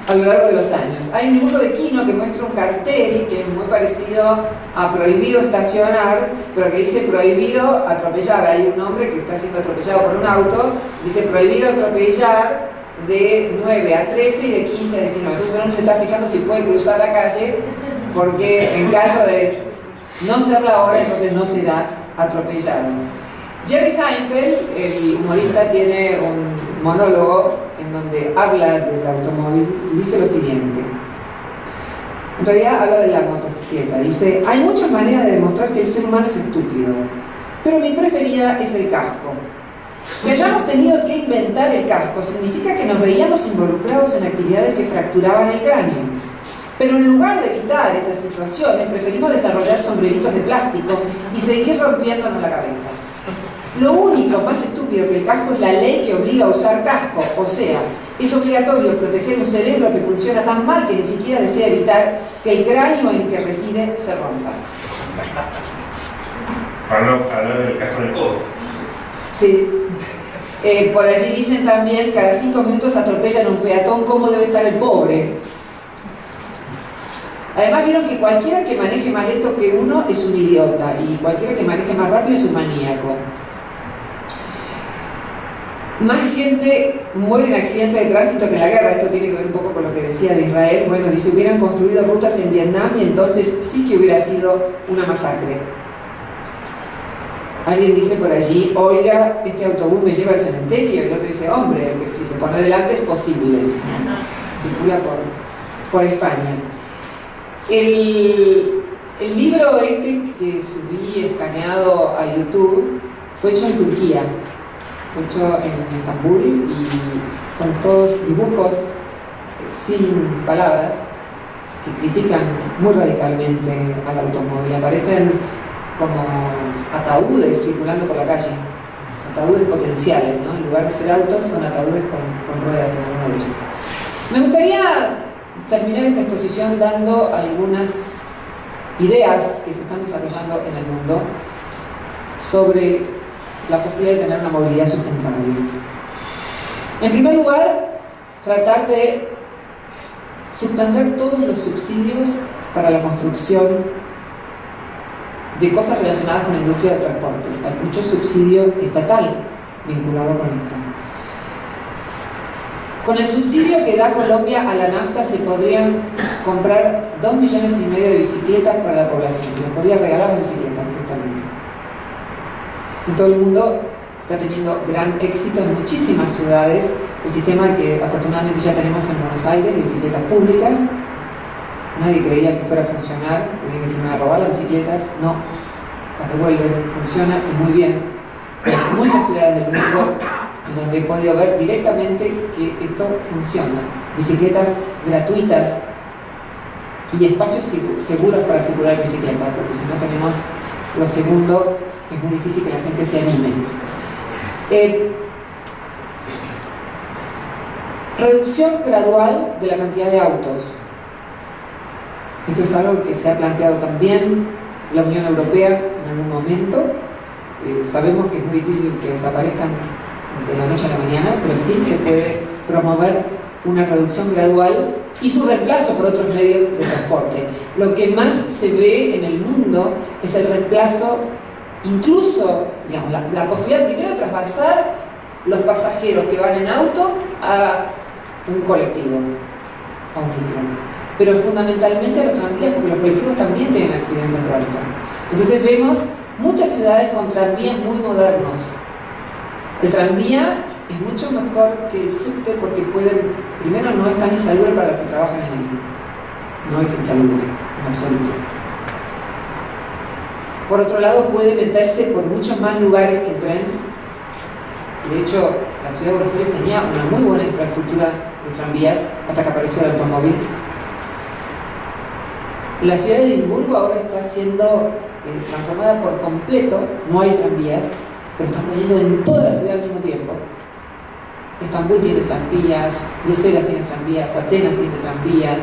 a lo largo de los años. Hay un dibujo de Quino que muestra un cartel que es muy parecido a prohibido estacionar, pero que dice prohibido atropellar. Hay un hombre que está siendo atropellado por un auto, dice prohibido atropellar de 9 a 13 y de 15 a 19. Entonces uno se está fijando si puede cruzar la calle, porque en caso de no ser la hora, entonces no será atropellado. Jerry Seinfeld, el humorista, tiene un monólogo en donde habla del automóvil y dice lo siguiente. En realidad habla de la motocicleta. Dice: hay muchas maneras de demostrar que el ser humano es estúpido, pero mi preferida es el casco. Que hayamos tenido que inventar el casco significa que nos veíamos involucrados en actividades que fracturaban el cráneo. Pero en lugar de evitar esas situaciones, preferimos desarrollar sombreritos de plástico y seguir rompiéndonos la cabeza. Lo único más estúpido que el casco es la ley que obliga a usar casco, o sea, es obligatorio proteger un cerebro que funciona tan mal que ni siquiera desea evitar que el cráneo en que reside se rompa. Para no hablar del casco en el codo. Sí. Por allí dicen también: cada 5 minutos atropellan a un peatón, ¿cómo debe estar el pobre? Además vieron que cualquiera que maneje más lento que uno es un idiota y cualquiera que maneje más rápido es un maníaco. Más gente muere en accidentes de tránsito que en la guerra. Esto tiene que ver un poco con lo que decía de Israel. Bueno, dice: hubieran construido rutas en Vietnam y entonces sí que hubiera sido una masacre. Alguien dice por allí: oiga, este autobús me lleva al cementerio. Y el otro dice: hombre, que si se pone delante es posible. Circula por España. El libro este que subí escaneado a YouTube fue hecho en Turquía. fue hecho en Estambul y son todos dibujos sin palabras que critican muy radicalmente al automóvil. Aparecen como ataúdes circulando por la calle, ataúdes potenciales, ¿no? En lugar de ser autos, son ataúdes con ruedas en alguno de ellos. Me gustaría terminar esta exposición dando algunas ideas que se están desarrollando en el mundo sobre la posibilidad de tener una movilidad sustentable. En primer lugar, tratar de suspender todos los subsidios para la construcción de cosas relacionadas con la industria del transporte. Hay mucho subsidio estatal vinculado con esto. Con el subsidio que da Colombia a la nafta se podrían comprar 2,5 millones de bicicletas para la población. Se les podría regalar las bicicletas directamente. En todo el mundo está teniendo gran éxito en muchísimas ciudades el sistema que afortunadamente ya tenemos en Buenos Aires de bicicletas públicas. Nadie creía que fuera a funcionar, creía que se iban a robar las bicicletas. No, las devuelven, funciona y muy bien. Hay muchas ciudades del mundo en donde he podido ver directamente que esto funciona. Bicicletas gratuitas y espacios seguros para circular en bicicleta, porque si no tenemos lo segundo, es muy difícil que la gente se anime. Reducción gradual de la cantidad de autos. Esto es algo que se ha planteado también la Unión Europea en algún momento. Sabemos que es muy difícil que desaparezcan de la noche a la mañana, pero sí se puede promover una reducción gradual y su reemplazo por otros medios de transporte. Lo que más se ve en el mundo es el reemplazo, incluso, digamos, la posibilidad primero de trasvasar los pasajeros que van en auto a un colectivo, a un micro. Pero fundamentalmente a los tranvías, porque los colectivos también tienen accidentes de auto. Entonces vemos muchas ciudades con tranvías muy modernos. El tranvía es mucho mejor que el subte porque primero no es tan insalubre para los que trabajan en él. No es insalubre, en absoluto. Por otro lado, puede meterse por muchos más lugares que el tren. De hecho, la ciudad de Buenos Aires tenía una muy buena infraestructura de tranvías hasta que apareció el automóvil. La ciudad de Edimburgo ahora está siendo transformada por completo. No hay tranvías, pero están poniendo en toda la ciudad al mismo tiempo. Estambul tiene tranvías, Bruselas tiene tranvías, Atenas tiene tranvías,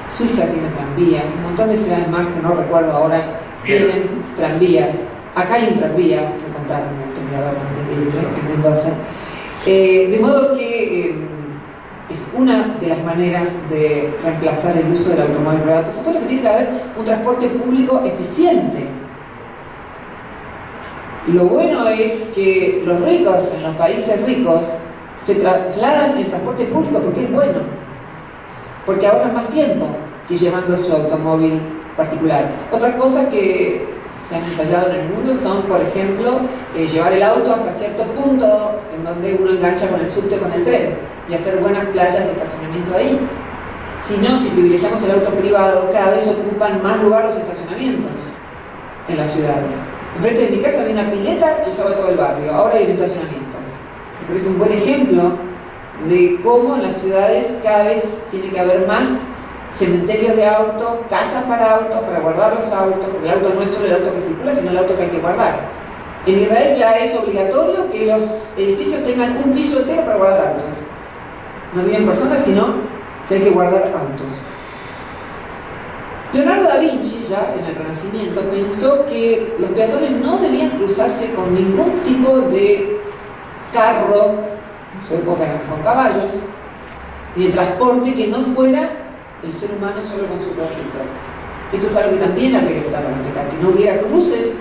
Suiza tiene tranvías, un montón de ciudades más que no recuerdo ahora tienen tranvías. Acá hay un tranvía, me contaron, me gustaría verlo antes de irme, en Mendoza. De modo que es una de las maneras de reemplazar el uso del automóvil privado. Por supuesto que tiene que haber un transporte público eficiente. Lo bueno es que los ricos en los países ricos se trasladan en transporte público porque es bueno, porque ahorran más tiempo que llevando su automóvil particular. Otras cosas que se han ensayado en el mundo son, por ejemplo, llevar el auto hasta cierto punto en donde uno engancha con el subte, con el tren, y hacer buenas playas de estacionamiento ahí. Si no, si privilegiamos el auto privado, cada vez ocupan más lugar los estacionamientos en las ciudades. Enfrente de mi casa había una pileta que usaba todo el barrio, ahora hay un estacionamiento. Me parece un buen ejemplo de cómo en las ciudades cada vez tiene que haber más cementerios de autos, casas para autos, para guardar los autos, porque el auto no es solo el auto que circula, sino el auto que hay que guardar. En Israel ya es obligatorio que los edificios tengan un piso entero para guardar autos. No viven personas, sino que hay que guardar autos. Leonardo da Vinci, ya en el Renacimiento, pensó que los peatones no debían cruzarse con ningún tipo de carro, en su época eran con caballos, ni de transporte que no fuera el ser humano solo con su cuerpito. Esto es algo que también habría que tratar de respetar, que no hubiera cruces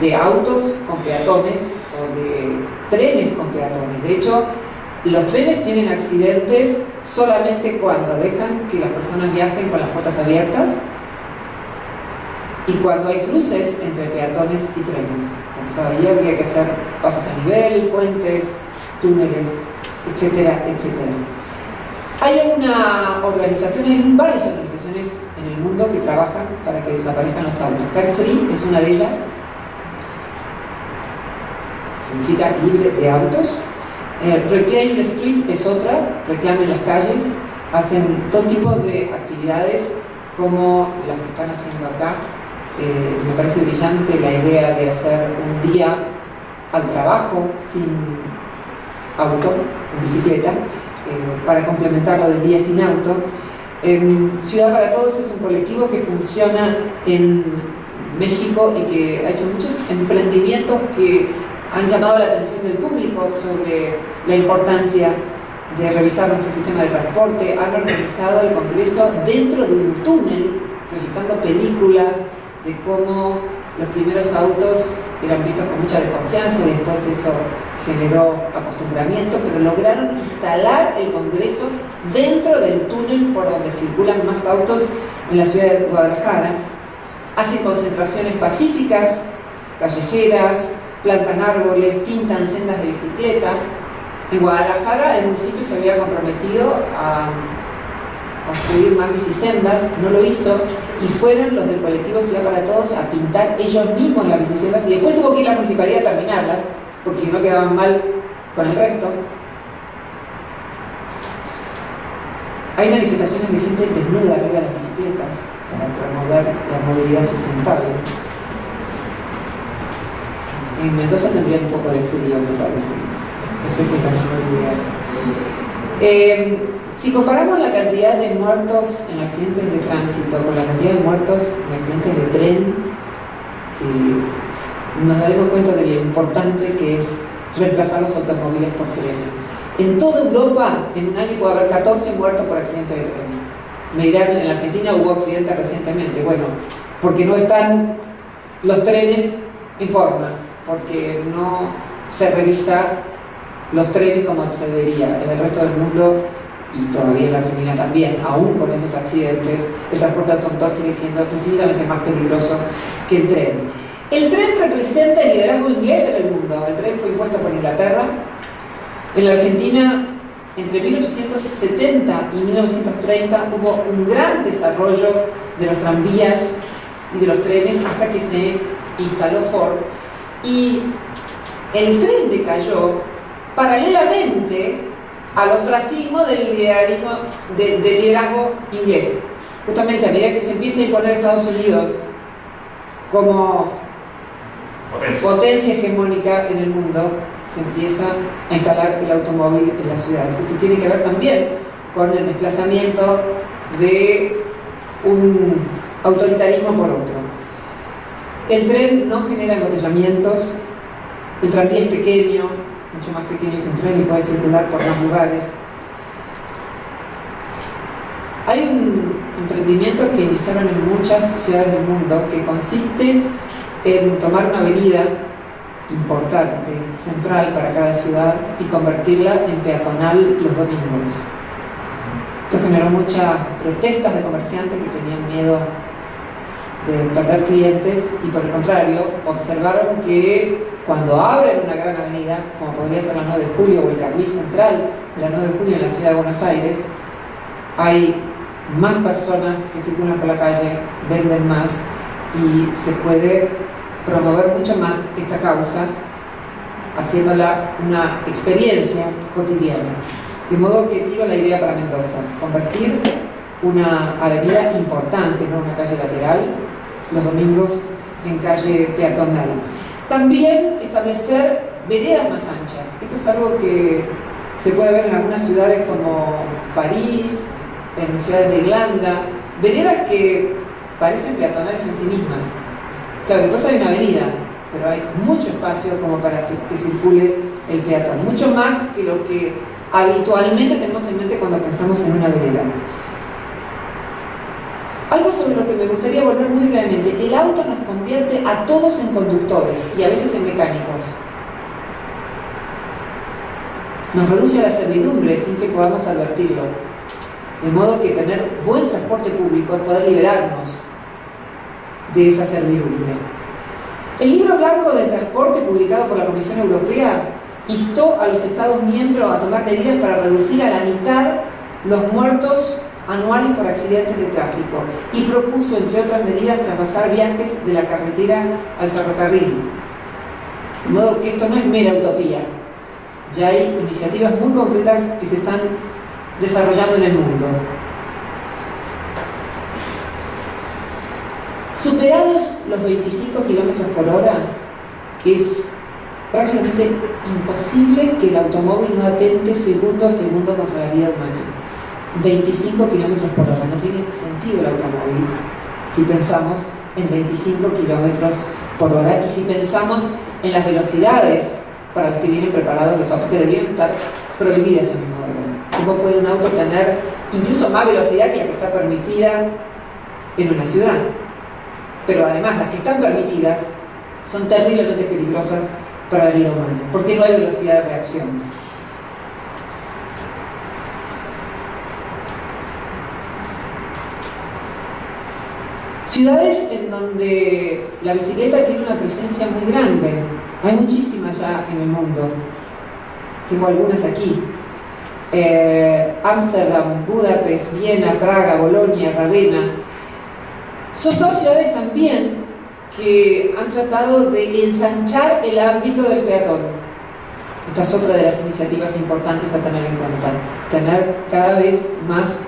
de autos con peatones o de trenes con peatones. De hecho, los trenes tienen accidentes solamente cuando dejan que las personas viajen con las puertas abiertas y cuando hay cruces entre peatones y trenes. Por eso ahí habría que hacer pasos a nivel, puentes, túneles, etcétera, etcétera. Hay hay varias organizaciones en el mundo que trabajan para que desaparezcan los autos. Carefree es una de ellas. significa libre de autos. Reclaim the Street es otra, reclamen las calles, hacen todo tipo de actividades como las que están haciendo acá. Me parece brillante la idea de hacer un día al trabajo sin auto, en bicicleta, para complementar lo del día sin auto. Ciudad para Todos es un colectivo que funciona en México y que ha hecho muchos emprendimientos que han llamado la atención del público sobre la importancia de revisar nuestro sistema de transporte. Han organizado el Congreso dentro de un túnel, proyectando películas de cómo los primeros autos eran vistos con mucha desconfianza y después eso generó acostumbramiento, pero lograron instalar el Congreso dentro del túnel por donde circulan más autos en la ciudad de Guadalajara. Hacen concentraciones pacíficas, callejeras, plantan árboles, pintan sendas de bicicleta. En Guadalajara el municipio se había comprometido a construir más bicisendas, no lo hizo, y fueron los del colectivo Ciudad para Todos a pintar ellos mismos las bicisendas y después tuvo que ir la municipalidad a terminarlas, porque si no quedaban mal con el resto. Hay manifestaciones de gente desnuda arriba de las bicicletas para promover la movilidad sustentable. En Mendoza tendrían un poco de frío, me parece. No sé si es la mejor idea. Si comparamos la cantidad de muertos en accidentes de tránsito con la cantidad de muertos en accidentes de tren, nos daremos cuenta de lo importante que es reemplazar los automóviles por trenes. En toda Europa, en un año puede haber 14 muertos por accidente de tren. Me dirán, en la Argentina hubo accidentes recientemente. Bueno, porque no están los trenes en forma, porque no se revisa los trenes como se debería. En el resto del mundo, y todavía en la Argentina también, aún con esos accidentes, el transporte automotor sigue siendo infinitamente más peligroso que el tren. El tren representa el liderazgo inglés en el mundo. El tren fue impuesto por Inglaterra. En la Argentina, entre 1870 y 1930, hubo un gran desarrollo de los tranvías y de los trenes hasta que se instaló Ford. Y el tren decayó paralelamente al ostracismo del liderazgo inglés. Justamente a medida que se empieza a imponer Estados Unidos como potencia hegemónica en el mundo, se empieza a instalar el automóvil en las ciudades. Esto tiene que ver también con el desplazamiento de un autoritarismo por otro. El tren no genera embotellamientos, el tranvía es pequeño, mucho más pequeño que un tren y puede circular por más lugares. Hay un emprendimiento que iniciaron en muchas ciudades del mundo que consiste en tomar una avenida importante, central para cada ciudad y convertirla en peatonal los domingos. Esto generó muchas protestas de comerciantes que tenían miedo de perder clientes y por el contrario observaron que cuando abren una gran avenida, como podría ser la 9 de Julio o el carril central de la 9 de Julio en la ciudad de Buenos Aires, hay más personas que circulan por la calle, venden más y se puede promover mucho más esta causa haciéndola una experiencia cotidiana. De modo que tiro la idea para Mendoza, convertir una avenida importante, no una calle lateral, los domingos en calle peatonal. También establecer veredas más anchas. Esto es algo que se puede ver en algunas ciudades como París, en ciudades de Irlanda, veredas que parecen peatonales en sí mismas. Claro, después hay una avenida, pero hay mucho espacio como para que circule el peatón, mucho más que lo que habitualmente tenemos en mente cuando pensamos en una vereda. Algo sobre lo que me gustaría volver muy brevemente: el auto nos convierte a todos en conductores y a veces en mecánicos. Nos reduce a la servidumbre sin que podamos advertirlo. De modo que tener buen transporte público es poder liberarnos de esa servidumbre. El Libro Blanco del Transporte, publicado por la Comisión Europea, instó a los Estados miembros a tomar medidas para reducir a la mitad los muertos anuales por accidentes de tráfico y propuso, entre otras medidas, traspasar viajes de la carretera al ferrocarril. En modo que esto no es mera utopía. Ya hay iniciativas muy concretas que se están desarrollando en el mundo. Superados los 25 kilómetros por hora, es prácticamente imposible que el automóvil no atente segundo a segundo contra la vida humana. 25 kilómetros por hora, no tiene sentido el automóvil si pensamos en 25 kilómetros por hora y si pensamos en las velocidades para las que vienen preparados los autos, que deberían estar prohibidas en mi modo de ver. ¿Cómo puede un auto tener incluso más velocidad que la que está permitida en una ciudad? Pero además las que están permitidas son terriblemente peligrosas para la vida humana, porque no hay velocidad de reacción. Ciudades en donde la bicicleta tiene una presencia muy grande, hay muchísimas ya en el mundo, tengo algunas aquí. Ámsterdam, Budapest, Viena, Praga, Bolonia, Ravenna, son todas ciudades también que han tratado de ensanchar el ámbito del peatón. Esta es otra de las iniciativas importantes a tener en cuenta, tener cada vez más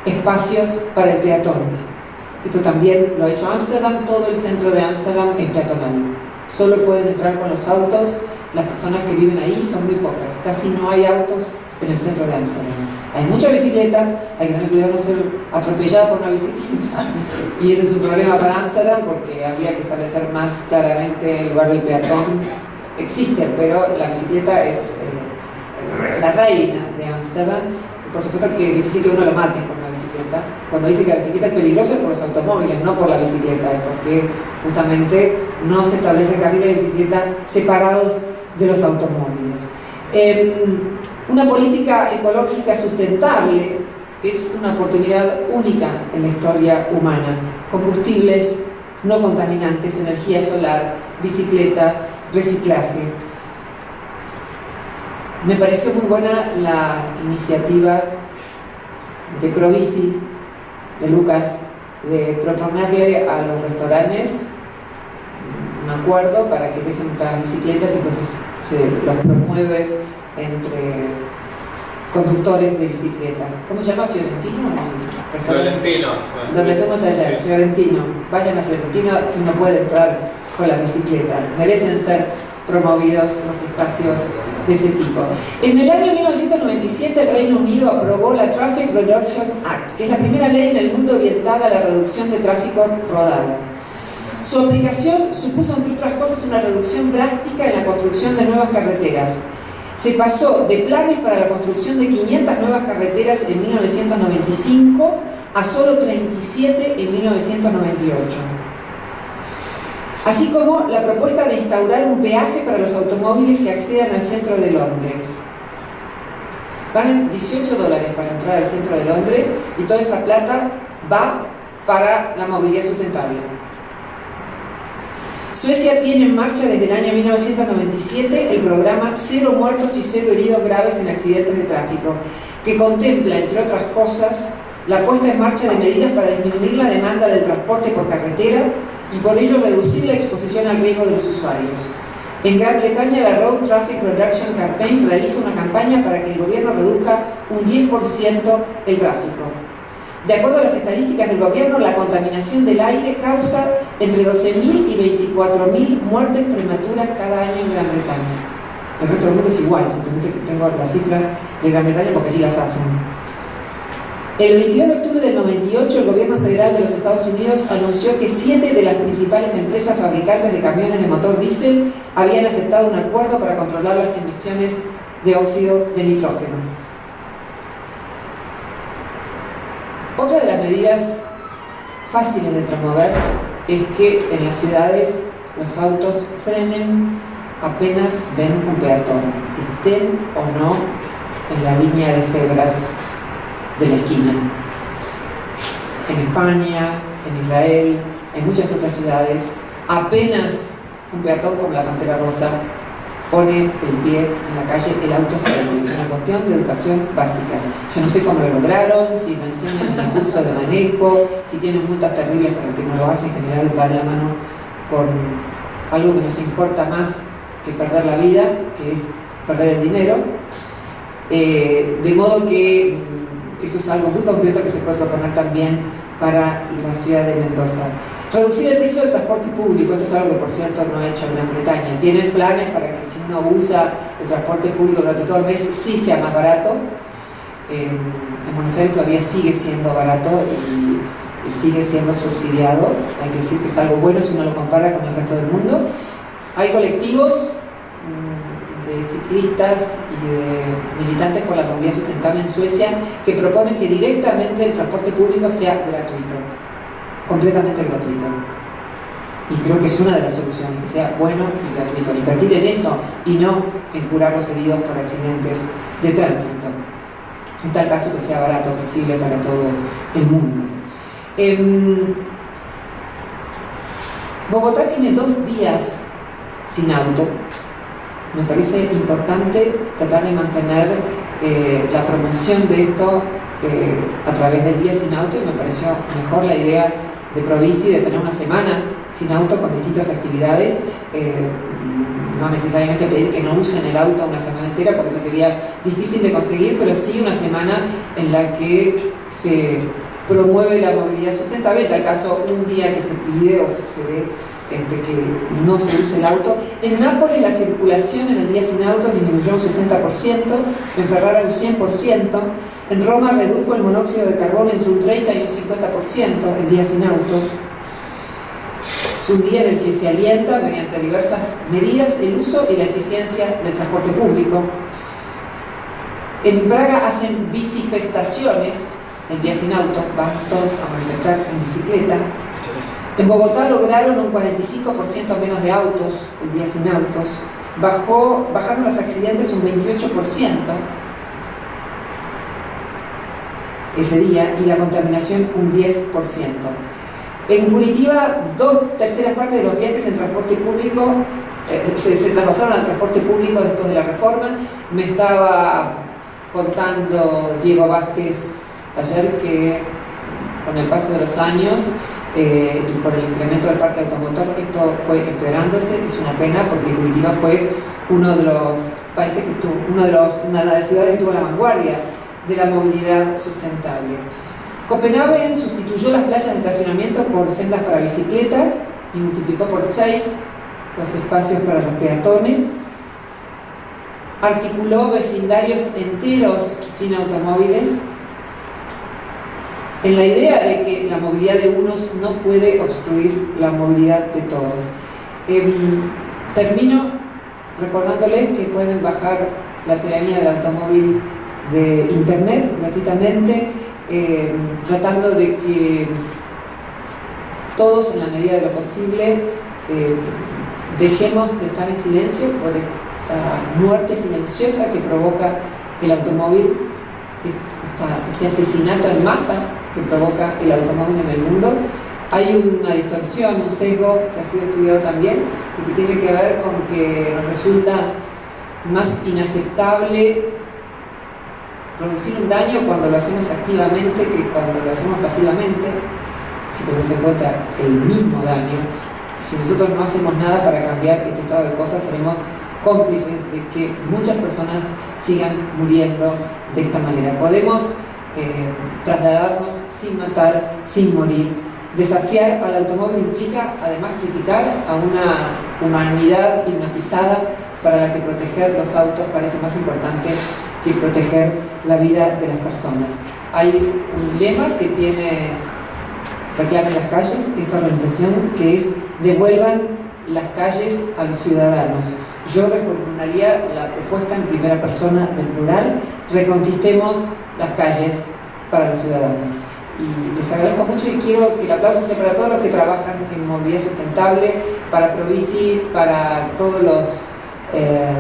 espacios para el peatón. Esto también lo ha hecho Ámsterdam, todo el centro de Ámsterdam es peatonal. Solo pueden entrar con los autos, las personas que viven ahí son muy pocas, casi no hay autos en el centro de Ámsterdam. Hay muchas bicicletas, hay que tener cuidado de no ser atropellada por una bicicleta, y ese es un problema para Ámsterdam porque habría que establecer más claramente el lugar del peatón. Existe, pero la bicicleta es la reina de Ámsterdam. Por supuesto que es difícil que uno lo mate con una bicicleta. Cuando dice que la bicicleta es peligrosa es por los automóviles, no por la bicicleta, es porque justamente no se establecen carriles de bicicleta separados de los automóviles. Una política ecológica sustentable es una oportunidad única en la historia humana. Combustibles no contaminantes, energía solar, bicicleta, reciclaje. Me pareció muy buena la iniciativa de Provici, de Lucas, de proponerle a los restaurantes un acuerdo para que dejen entrar las bicicletas, y entonces se los promueve entre conductores de bicicleta. ¿Cómo se llama? ¿Fiorentino? Florentino. Donde fuimos ayer, sí. Florentino. Vayan a Florentino, que uno puede entrar con la bicicleta. Merecen ser promovidos los espacios de ese tipo. En el año 1997 el Reino Unido aprobó la Traffic Reduction Act, que es la primera ley en el mundo orientada a la reducción de tráfico rodado. Su aplicación supuso, entre otras cosas, una reducción drástica en la construcción de nuevas carreteras. Se pasó de planes para la construcción de 500 nuevas carreteras en 1995 a solo 37 en 1998. Así como la propuesta de instaurar un peaje para los automóviles que accedan al centro de Londres. Pagan $18 para entrar al centro de Londres y toda esa plata va para la movilidad sustentable. Suecia tiene en marcha desde el año 1997 el programa Cero Muertos y Cero Heridos Graves en Accidentes de Tráfico, que contempla, entre otras cosas, la puesta en marcha de medidas para disminuir la demanda del transporte por carretera y por ello reducir la exposición al riesgo de los usuarios. En Gran Bretaña, la Road Traffic Reduction Campaign realiza una campaña para que el gobierno reduzca un 10% el tráfico. De acuerdo a las estadísticas del gobierno, la contaminación del aire causa entre 12.000 y 24.000 muertes prematuras cada año en Gran Bretaña. El resto del mundo es igual, simplemente tengo las cifras de Gran Bretaña porque allí las hacen. El 22 de octubre del 98, el gobierno federal de los Estados Unidos anunció que 7 de las principales empresas fabricantes de camiones de motor diésel habían aceptado un acuerdo para controlar las emisiones de óxido de nitrógeno. Otra de las medidas fáciles de promover es que en las ciudades los autos frenen apenas ven un peatón, estén o no en la línea de cebras de la esquina. En España, en Israel, en muchas otras ciudades, apenas un peatón como la Pantera Rosa pone el pie en la calle, el auto frena. Es una cuestión de educación básica. Yo no sé cómo lo lograron, si lo enseñan en el curso de manejo, si tienen multas terribles para el que no lo hace. En general va de la mano con algo que nos importa más que perder la vida, que es perder el dinero. De modo que eso es algo muy concreto que se puede proponer también para la ciudad de Mendoza. Reducir el precio del transporte público, esto es algo que por cierto no ha hecho Gran Bretaña. Tienen planes para que si uno usa el transporte público durante todo el mes sí sea más barato. En Buenos Aires todavía sigue siendo barato y sigue siendo subsidiado. Hay que decir que es algo bueno si uno lo compara con el resto del mundo. Hay colectivos de ciclistas y de militantes por la movilidad sustentable en Suecia que proponen que directamente el transporte público sea gratuito, completamente gratuito. Y creo que es una de las soluciones, que sea bueno y gratuito. Invertir en eso y no en curar los heridos por accidentes de tránsito. En tal caso que sea barato, accesible para todo el mundo. Bogotá tiene 2 días sin auto. Me parece importante tratar de mantener la promoción de esto a través del día sin auto, y me pareció mejor la idea de Provici de tener una semana sin auto con distintas actividades. No necesariamente pedir que no usen el auto una semana entera, porque eso sería difícil de conseguir, pero sí una semana en la que se promueve la movilidad sustentable, en tal caso un día que se pide o se ve que no se use el auto. En Nápoles la circulación en el día sin autos disminuyó un 60%, en Ferrara un 100%, en Roma redujo el monóxido de carbono entre un 30 y un 50% el día sin auto. Es un día en el que se alienta mediante diversas medidas el uso y la eficiencia del transporte público. En Praga hacen bicifestaciones el día sin auto, van todos a manifestar en bicicleta. En Bogotá lograron un 45% menos de autos el día sin autos, bajaron los accidentes un 28% ese día, y la contaminación un 10%. En Curitiba, 2/3 partes de los viajes en transporte público se traspasaron al transporte público después de la reforma. Me estaba contando Diego Vázquez ayer que con el paso de los años y por el incremento del parque automotor, esto fue empeorándose. Es una pena, porque Curitiba fue uno de los países que tuvo, una de las ciudades que tuvo la vanguardia de la movilidad sustentable. Copenhague sustituyó las playas de estacionamiento por sendas para bicicletas y multiplicó por 6 los espacios para los peatones. Articuló vecindarios enteros sin automóviles, en la idea de que la movilidad de unos no puede obstruir la movilidad de todos. Termino recordándoles que pueden bajar la tiranía del automóvil de internet gratuitamente, tratando de que todos, en la medida de lo posible, dejemos de estar en silencio por esta muerte silenciosa que provoca el automóvil, este asesinato en masa que provoca el automóvil en el mundo. Hay una distorsión, un sesgo que ha sido estudiado también y que tiene que ver con que nos resulta más inaceptable producir un daño cuando lo hacemos activamente que cuando lo hacemos pasivamente, si tenemos en cuenta el mismo daño. Si nosotros no hacemos nada para cambiar este estado de cosas, seremos cómplices de que muchas personas sigan muriendo de esta manera. Podemos trasladarnos sin matar, sin morir. Desafiar al automóvil implica además criticar a una humanidad hipnotizada para la que proteger los autos parece más importante que proteger la vida de las personas. Hay un lema que tiene Reclamen las Calles, esta organización, que es: devuelvan las calles a los ciudadanos. Yo reformularía la propuesta en primera persona del plural: reconquistemos las calles para los ciudadanos. Y les agradezco mucho y quiero que el aplauso sea para todos los que trabajan en movilidad sustentable, para Provici, para todos los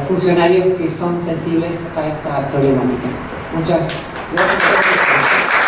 funcionarios que son sensibles a esta problemática. Muchas gracias por la atención.